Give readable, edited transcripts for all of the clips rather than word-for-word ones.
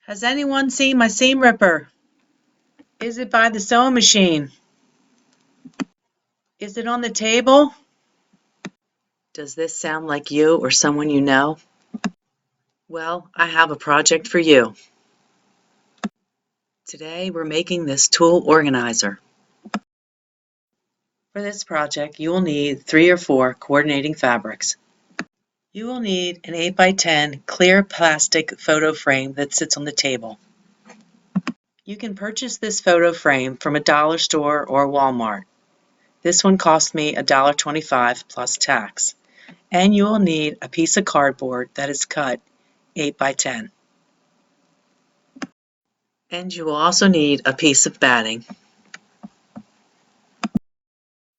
Has anyone seen my seam ripper? Is it by the sewing machine? Is it on the table? Does this sound like you or someone you know? Well, I have a project for you. Today we're making this tool organizer. For this project, you will need 3 or 4 coordinating fabrics. You will need an 8 by 10 clear plastic photo frame that sits on the table. You can purchase this photo frame from a dollar store or Walmart. This one cost me $1.25 plus tax. And you will need a piece of cardboard that is cut 8 by 10. And you will also need a piece of batting.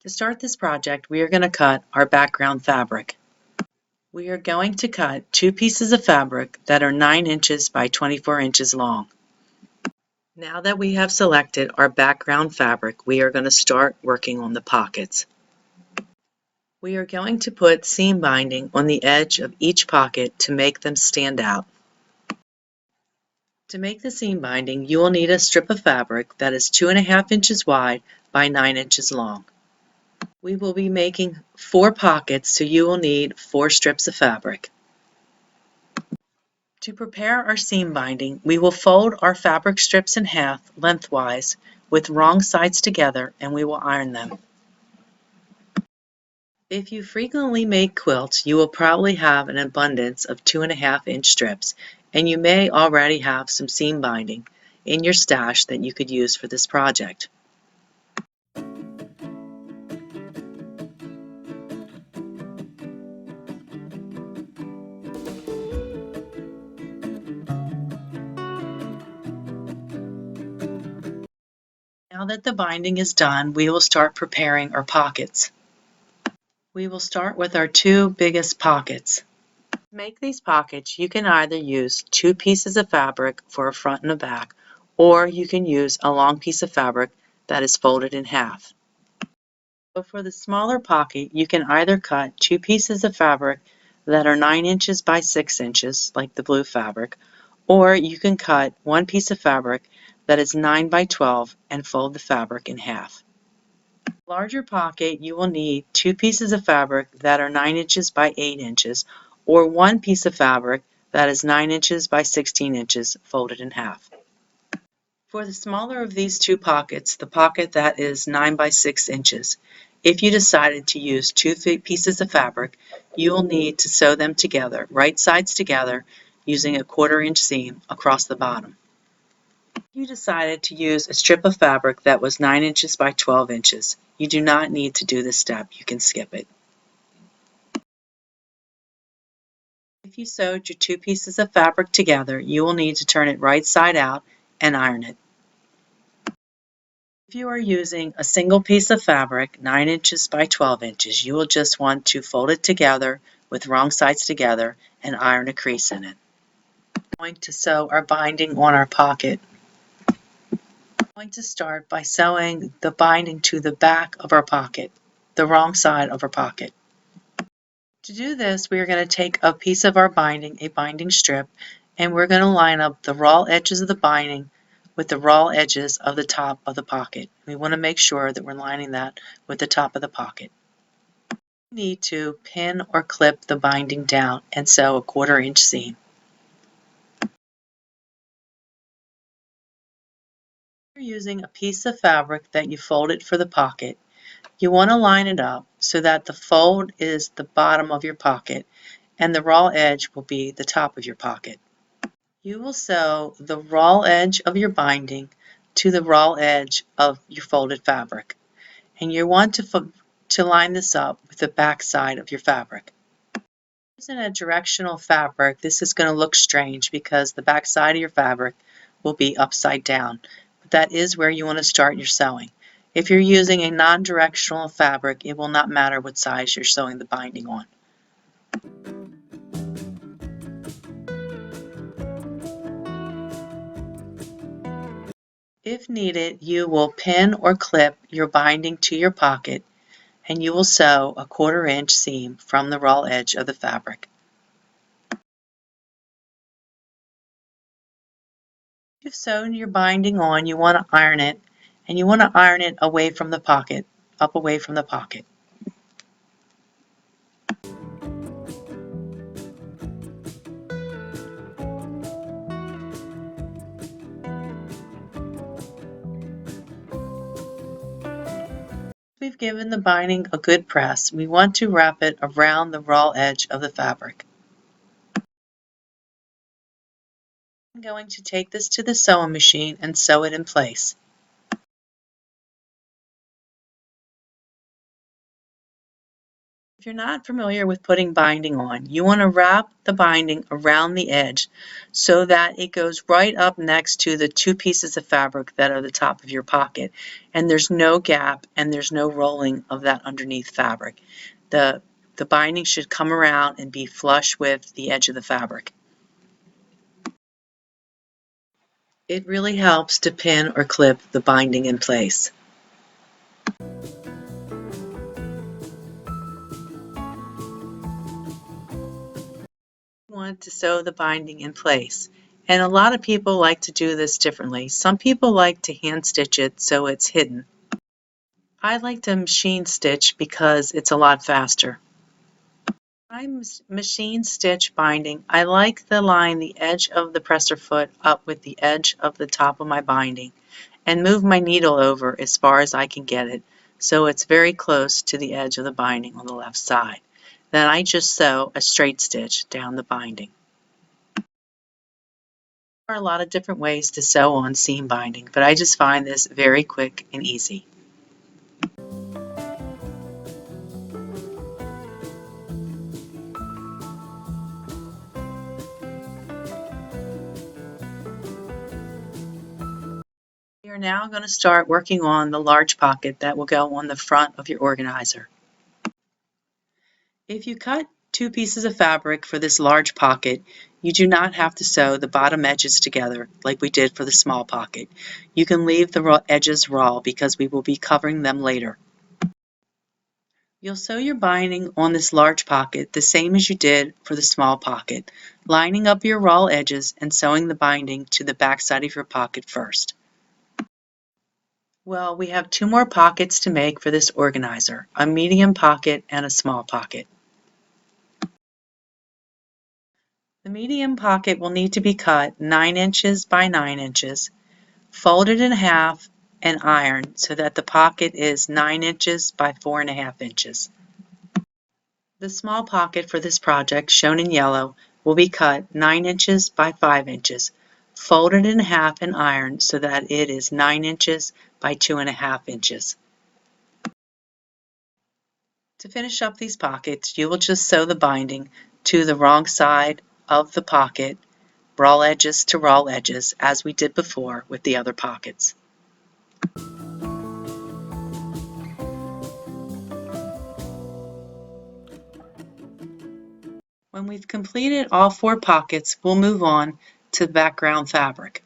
To start this project, we are going to cut our background fabric. We are going to cut 2 pieces of fabric that are 9 inches by 24 inches long. Now that we have selected our background fabric, we are going to start working on the pockets. We are going to put seam binding on the edge of each pocket to make them stand out. To make the seam binding, you will need a strip of fabric that is 2.5 inches wide by 9 inches long. We will be making 4 pockets, so you will need 4 strips of fabric. To prepare our seam binding, we will fold our fabric strips in half lengthwise with wrong sides together, and we will iron them. If you frequently make quilts, you will probably have an abundance of 2.5-inch strips, and you may already have some seam binding in your stash that you could use for this project. Now that the binding is done, we will start preparing our pockets. We will start with our 2 biggest pockets. To make these pockets, you can either use 2 pieces of fabric for a front and a back, or you can use a long piece of fabric that is folded in half. So for the smaller pocket, you can either cut 2 pieces of fabric that are 9 inches by 6 inches, like the blue fabric, or you can cut 1 piece of fabric that is 9 by 12 and fold the fabric in half. For a larger pocket, you will need 2 pieces of fabric that are 9 inches by 8 inches, or 1 piece of fabric that is 9 inches by 16 inches folded in half. For the smaller of these 2 pockets, the pocket that is 9 by 6 inches, if you decided to use 2 pieces of fabric, you will need to sew them together, right sides together, using a 1/4-inch seam across the bottom. If you decided to use a strip of fabric that was 9 inches by 12 inches, you do not need to do this step, you can skip it. If you sewed your 2 pieces of fabric together, you will need to turn it right side out and iron it. If you are using a single piece of fabric, 9 inches by 12 inches, you will just want to fold it together with wrong sides together and iron a crease in it. We're going to sew our binding on our pocket. I'm going to start by sewing the binding to the back of our pocket, the wrong side of our pocket. To do this, we are going to take a piece of our binding, a binding strip, and we're going to line up the raw edges of the binding with the raw edges of the top of the pocket. We want to make sure that we're lining that with the top of the pocket. You need to pin or clip the binding down and sew a 1/4-inch seam. If you're using a piece of fabric that you folded for the pocket, you want to line it up so that the fold is the bottom of your pocket and the raw edge will be the top of your pocket. You will sew the raw edge of your binding to the raw edge of your folded fabric, and you want to line this up with the back side of your fabric. Using a directional fabric, this is going to look strange because the back side of your fabric will be upside down, but that is where you want to start your sewing. If you're using a non-directional fabric, it will not matter what size you're sewing the binding on. If needed, you will pin or clip your binding to your pocket and you will sew a 1/4-inch seam from the raw edge of the fabric. You've sewn your binding on, you want to iron it, and you want to iron it away from the pocket, up away from the pocket. We've given the binding a good press. We want to wrap it around the raw edge of the fabric. I'm going to take this to the sewing machine and sew it in place. If you're not familiar with putting binding on, you want to wrap the binding around the edge so that it goes right up next to the two pieces of fabric that are the top of your pocket, and there's no gap and there's no rolling of that underneath fabric. The binding should come around and be flush with the edge of the fabric. It really helps to pin or clip the binding in place. Want to sew the binding in place, and a lot of people like to do this differently. Some people like to hand stitch it so it's hidden. I like to machine stitch because it's a lot faster. I machine stitch binding. I like to line the edge of the presser foot up with the edge of the top of my binding and move my needle over as far as I can get it so it's very close to the edge of the binding on the left side. Then I just sew a straight stitch down the binding. There are a lot of different ways to sew on seam binding, but I just find this very quick and easy. We are now going to start working on the large pocket that will go on the front of your organizer. If you cut two pieces of fabric for this large pocket, you do not have to sew the bottom edges together like we did for the small pocket. You can leave the edges raw because we will be covering them later. You'll sew your binding on this large pocket the same as you did for the small pocket, lining up your raw edges and sewing the binding to the back side of your pocket first. Well, we have two more pockets to make for this organizer, a medium pocket and a small pocket. The medium pocket will need to be cut 9 inches by 9 inches, folded in half, and ironed so that the pocket is 9 inches by 4.5 inches. The small pocket for this project, shown in yellow, will be cut 9 inches by 5 inches, folded in half and ironed so that it is 9 inches by 2.5 inches. To finish up these pockets, you will just sew the binding to the wrong side of the pocket, raw edges to raw edges, as we did before with the other pockets. When we've completed all 4 pockets, we'll move on to the background fabric.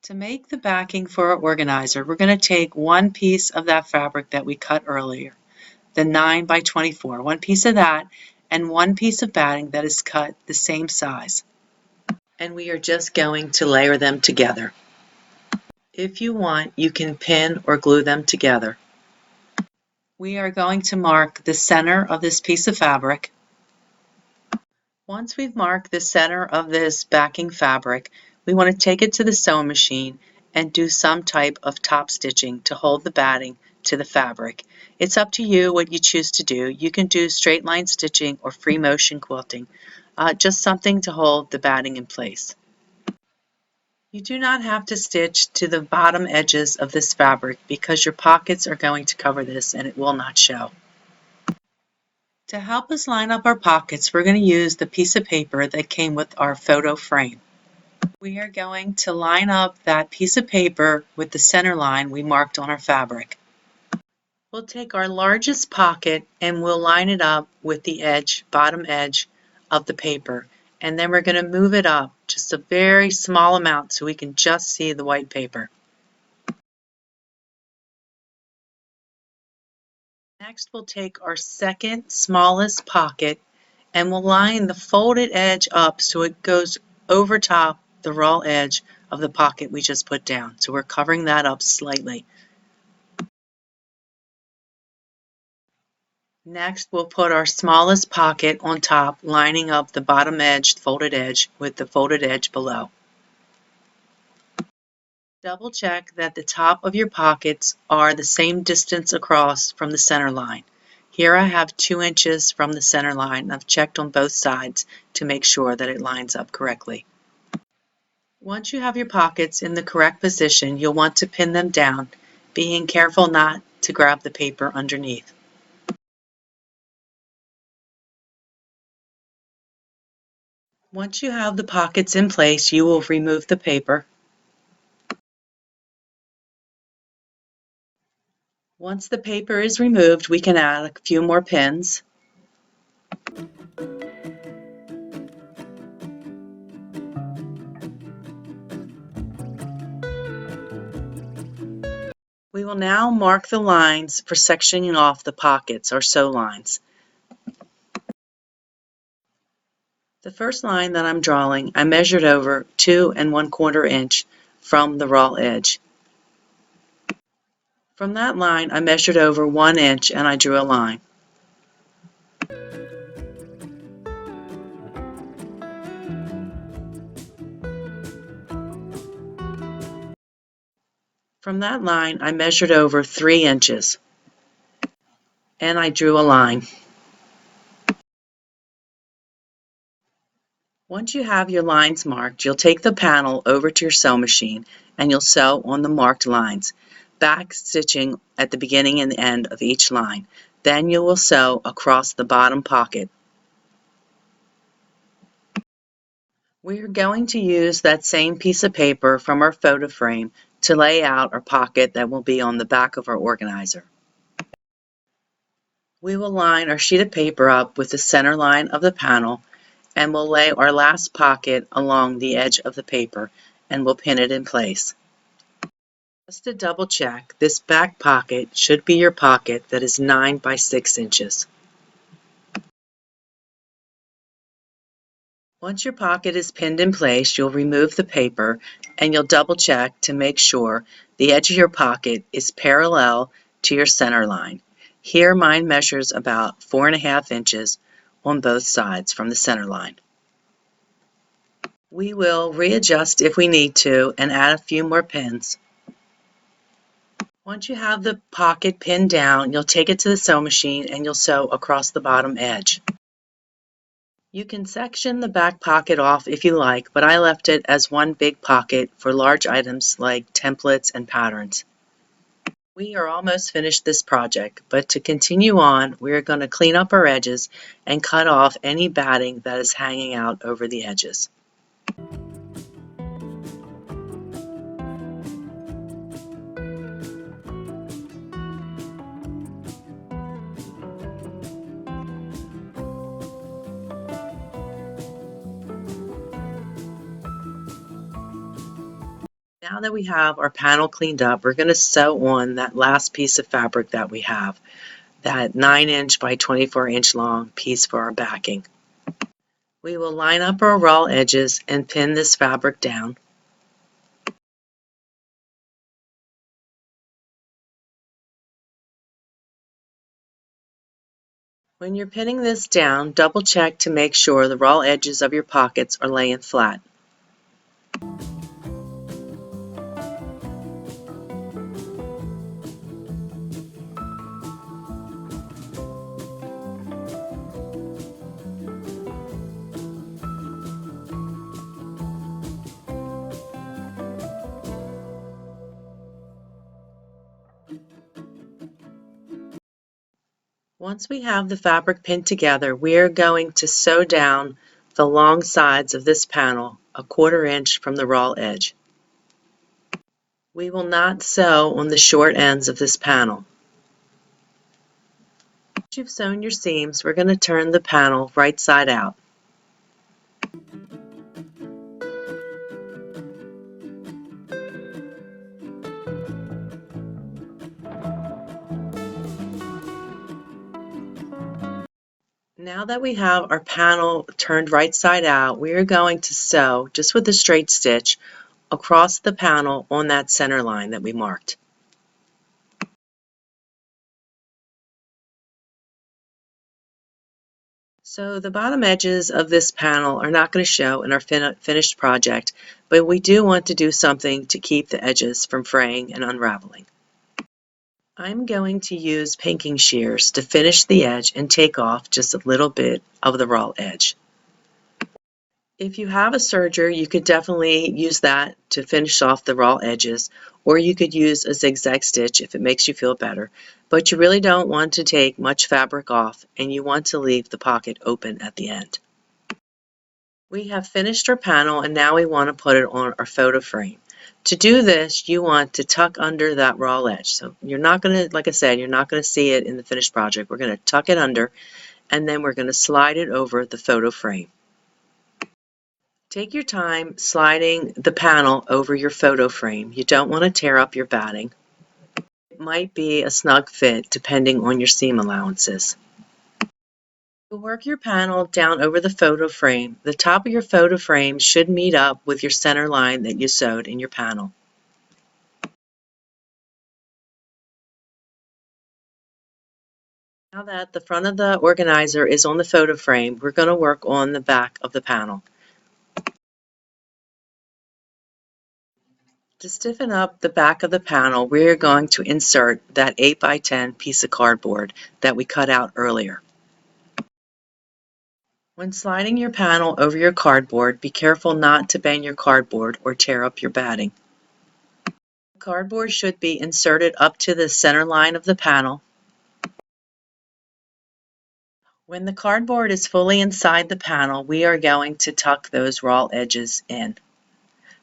To make the backing for our organizer, we're going to take one piece of that fabric that we cut earlier, the 9 by 24, one piece of that, and one piece of batting that is cut the same size. And we are just going to layer them together. If you want, you can pin or glue them together. We are going to mark the center of this piece of fabric. Once we've marked the center of this backing fabric, we want to take it to the sewing machine and do some type of top stitching to hold the batting to the fabric. It's up to you what you choose to do. You can do straight line stitching or free motion quilting, just something to hold the batting in place. You do not have to stitch to the bottom edges of this fabric because your pockets are going to cover this and it will not show. To help us line up our pockets, we're going to use the piece of paper that came with our photo frame. We are going to line up that piece of paper with the center line we marked on our fabric. We'll take our largest pocket and we'll line it up with the edge, bottom edge of the paper, and then we're going to move it up just a very small amount so we can just see the white paper. Next, we'll take our second smallest pocket and we'll line the folded edge up so it goes over top the raw edge of the pocket we just put down. So we're covering that up slightly. Next, we'll put our smallest pocket on top, lining up the bottom edge, folded edge, with the folded edge below. Double check that the top of your pockets are the same distance across from the center line. Here I have 2 inches from the center line, and I've checked on both sides to make sure that it lines up correctly. Once you have your pockets in the correct position, you'll want to pin them down, being careful not to grab the paper underneath. Once you have the pockets in place, you will remove the paper. Once the paper is removed, we can add a few more pins. We will now mark the lines for sectioning off the pockets, or sew lines. The first line that I'm drawing, I measured over 2 1/4 inch from the raw edge. From that line, I measured over 1 inch and I drew a line. From that line, I measured over 3 inches and I drew a line. Once you have your lines marked, you'll take the panel over to your sewing machine and you'll sew on the marked lines, back stitching at the beginning and the end of each line. Then you will sew across the bottom pocket. We are going to use that same piece of paper from our photo frame to lay out our pocket that will be on the back of our organizer. We will line our sheet of paper up with the center line of the panel, and we'll lay our last pocket along the edge of the paper and we'll pin it in place. Just to double check, this back pocket should be your pocket that is 9 by 6 inches. Once your pocket is pinned in place, you'll remove the paper and you'll double check to make sure the edge of your pocket is parallel to your center line. Here mine measures about 4.5 inches on both sides from the center line. We will readjust if we need to and add a few more pins. Once you have the pocket pinned down, you'll take it to the sewing machine and you'll sew across the bottom edge. You can section the back pocket off if you like, but I left it as one big pocket for large items like templates and patterns. We are almost finished this project, but to continue on, we are going to clean up our edges and cut off any batting that is hanging out over the edges. Now that we have our panel cleaned up, we're going to sew on that last piece of fabric that we have, that 9-inch by 24-inch long piece for our backing. We will line up our raw edges and pin this fabric down. When you're pinning this down, double check to make sure the raw edges of your pockets are laying flat. Once we have the fabric pinned together, we are going to sew down the long sides of this panel 1/4 inch from the raw edge. We will not sew on the short ends of this panel. Once you've sewn your seams, we're going to turn the panel right side out. Now that we have our panel turned right side out, we are going to sew, just with a straight stitch, across the panel on that center line that we marked. So the bottom edges of this panel are not going to show in our finished project, but we do want to do something to keep the edges from fraying and unraveling. I'm going to use pinking shears to finish the edge and take off just a little bit of the raw edge. If you have a serger, you could definitely use that to finish off the raw edges, or you could use a zigzag stitch if it makes you feel better. But you really don't want to take much fabric off, and you want to leave the pocket open at the end. We have finished our panel, and now we want to put it on our photo frame. To do this, you want to tuck under that raw edge. So you're not going to, like I said, you're not going to see it in the finished project. We're going to tuck it under, and then we're going to slide it over the photo frame. Take your time sliding the panel over your photo frame. You don't want to tear up your batting. It might be a snug fit depending on your seam allowances. To work your panel down over the photo frame, the top of your photo frame should meet up with your center line that you sewed in your panel. Now that the front of the organizer is on the photo frame, we're going to work on the back of the panel. To stiffen up the back of the panel, we're going to insert that 8 by 10 piece of cardboard that we cut out earlier. When sliding your panel over your cardboard, be careful not to bang your cardboard or tear up your batting. The cardboard should be inserted up to the center line of the panel. When the cardboard is fully inside the panel, we are going to tuck those raw edges in.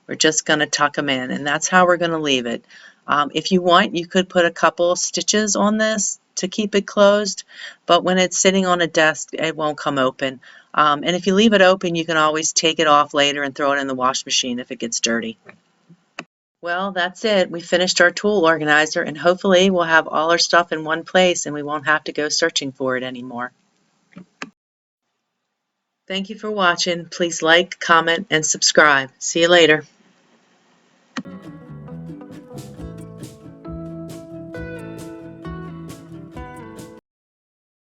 We're just going to tuck them in, and that's how we're going to leave it. If you want, you could put a couple of stitches on this to keep it closed, but when it's sitting on a desk, it won't come open. And if you leave it open, you can always take it off later and throw it in the wash machine if it gets dirty. Well, that's it. We finished our tool organizer, and hopefully we'll have all our stuff in one place and we won't have to go searching for it anymore. Thank you for watching. Please like, comment, and subscribe. See you later.